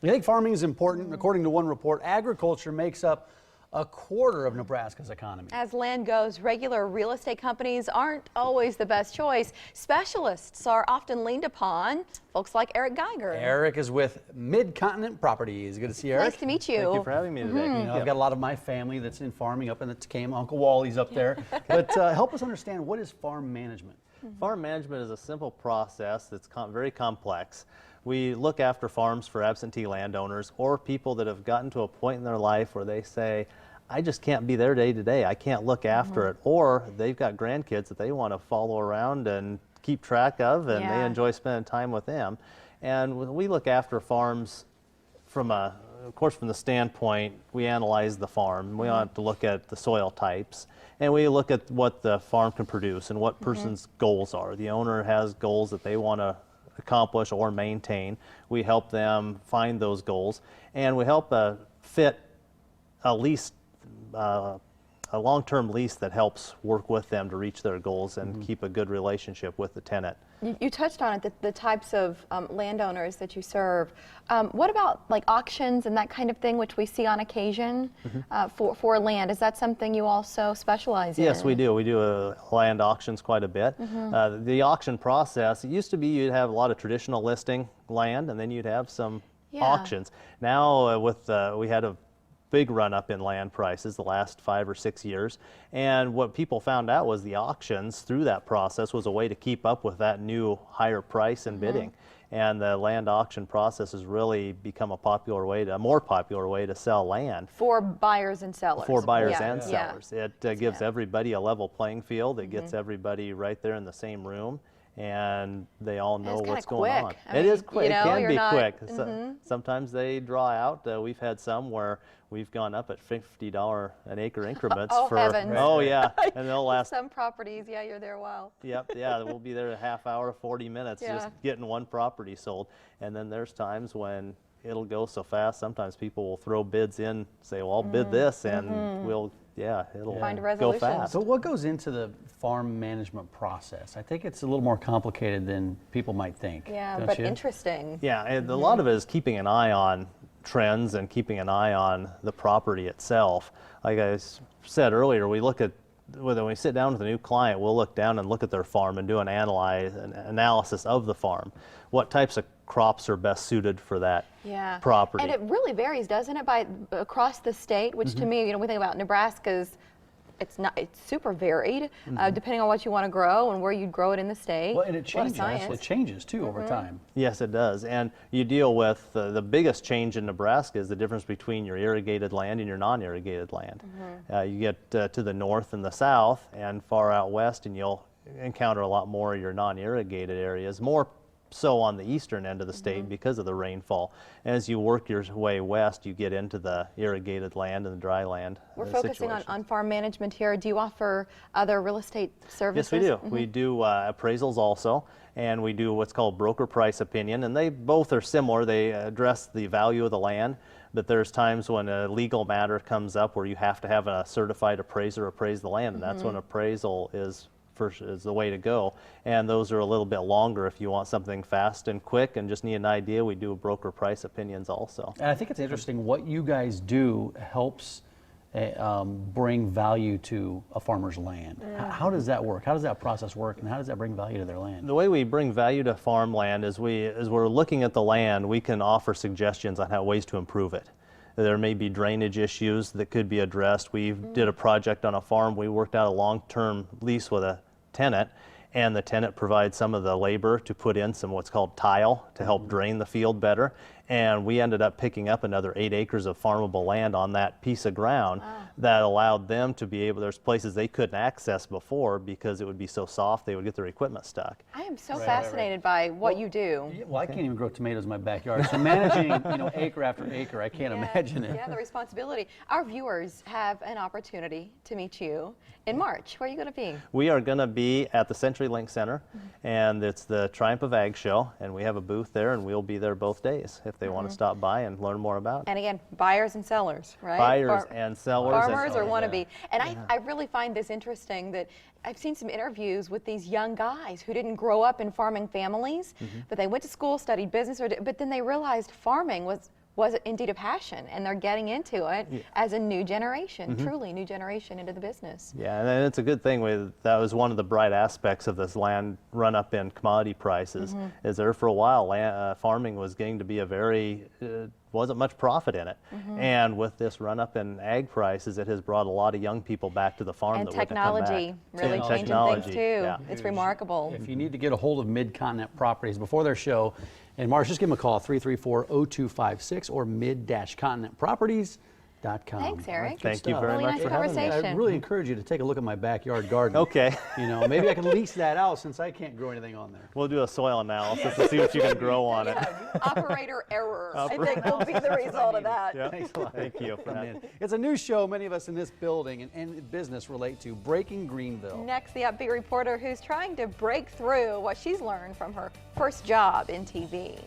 I think farming is important. According to one report, agriculture makes up a quarter of Nebraska's economy. As land goes, regular real estate companies aren't always the best choice. Specialists are often leaned upon. Folks like Eric Geiger. Eric is with Mid-Continent Properties. Good to see you, Eric. Nice to meet you. Thank you for having me today. You know, I've got a lot of my family that's in farming up in the Tacoma. Uncle Wally's up there. But help us understand, what is farm management? Farm management is a simple process that's very complex. We look after farms for absentee landowners or people that have gotten to a point in their life where they say, I just can't be there day to day. I can't look after it. Or they've got grandkids that they want to follow around and keep track of, and they enjoy spending time with them. And we look after farms from of course, from the standpoint, we analyze the farm. We have to look at the soil types, and we look at what the farm can produce and what person's goals are. The owner has goals that they want to accomplish or maintain. We help them find those goals, and we help fit a lease, a long-term lease that helps work with them to reach their goals and keep a good relationship with the tenant. You touched on it, the types of landowners that you serve. What about like auctions and that kind of thing, which we see on occasion for land? Is that something you also specialize in? Yes, we do. We do land auctions quite a bit. The auction process, it used to be you'd have a lot of traditional listing land, and then you'd have some auctions. Now we had a big run up in land prices the last 5 or 6 years, and what people found out was the auctions through that process was a way to keep up with that new higher price and bidding. And the land auction process has really become a more popular way to sell land. For buyers and sellers. For buyers and sellers. It gives everybody a level playing field. It gets everybody right there in the same room, and they all know what's going on. It is quick. It can be quick. Sometimes they draw out. We've had some where we've gone up at $50 an acre increments. Heavens. Oh yeah, and they'll last. Some properties, you're there a while. Yep, we'll be there a half hour, 40 minutes just getting one property sold. And then there's times when it'll go so fast, sometimes people will throw bids in, say, well, I'll bid this, and we'll, it'll find a go resolution. fast. So what goes into the farm management process? I think it's a little more complicated than people might think. Yeah, don't but you? interesting. Yeah, and a lot of it is keeping an eye on trends and keeping an eye on the property itself. Like I said earlier, we look at, when we sit down with a new client, we'll look down and look at their farm and do an analysis of the farm. What types of crops are best suited for that property? And it really varies, doesn't it, across the state, which to me, we think about Nebraska's, it's super varied, depending on what you want to grow and where you grow it in the state. Well, and it changes. It changes too over time. Yes, it does. And you deal with the biggest change in Nebraska is the difference between your irrigated land and your non-irrigated land. You get to the north and the south and far out west, and you'll encounter a lot more of your non-irrigated areas, more so on the eastern end of the state because of the rainfall. As you work your way west, you get into the irrigated land and the dry land. We're focusing on farm management here. Do you offer other real estate services? Yes, we do. We do appraisals also, and we do what's called broker price opinion, and they both are similar. They address the value of the land, but there's times when a legal matter comes up where you have to have a certified appraiser appraise the land, and that's when appraisal is the way to go. And those are a little bit longer if you want something fast and quick and just need an idea. We do broker price opinions also. And I think it's interesting what you guys do helps bring value to a farmer's land. How does that work? How does that process work, and how does that bring value to their land? The way we bring value to farmland is as we're looking at the land, we can offer suggestions on ways to improve it. There may be drainage issues that could be addressed. We did a project on a farm. We worked out a long-term lease with a tenant, and the tenant provides some of the labor to put in some what's called tile to help drain the field better. And we ended up picking up another 8 acres of farmable land on that piece of ground that allowed them to be able, there's places they couldn't access before because it would be so soft they would get their equipment stuck. I am so fascinated by what you do. Well, I can't even grow tomatoes in my backyard. So managing, acre after acre, I can't imagine it. Yeah, the responsibility. Our viewers have an opportunity to meet you in March. Where are you going to be? We are going to be at the CenturyLink Center, and it's the Triumph of Ag Show, and we have a booth there, and we'll be there both days if they want to stop by and learn more about it. And again, buyers and sellers, right? Buyers and sellers. Farmers or wannabe. And I really find this interesting that I've seen some interviews with these young guys who didn't grow up in farming families, but they went to school, studied business, but then they realized farming was was indeed a passion, and they're getting into it as a new generation, truly new generation into the business. Yeah, and it's a good thing. That was one of the bright aspects of this land run-up in commodity prices. Is there for a while, farming was getting to be a very wasn't much profit in it, and with this run-up in ag prices, it has brought a lot of young people back to the farm. And that wouldn't have come technology back. really Yeah, changing technology, things too. yeah. It's remarkable. If you need to get a hold of Mid-Continent Properties before their show, and Marsh, just give them a call, 334-0256 or mid-continentproperties.com. Thanks, Eric. Thank you stuff. very Really much nice for having me. conversation. I really encourage you to take a look at my backyard garden. Okay. You know, maybe I can lease that out since I can't grow anything on there. We'll do a soil analysis to see what you can grow on it. Operator error, I think will be the result of that. Yeah. Thanks a lot. Thank you for Come that. in. It's a new show many of us in this building and business relate to, Breaking Greenville. Next, the upbeat reporter who's trying to break through what she's learned from her first job in TV.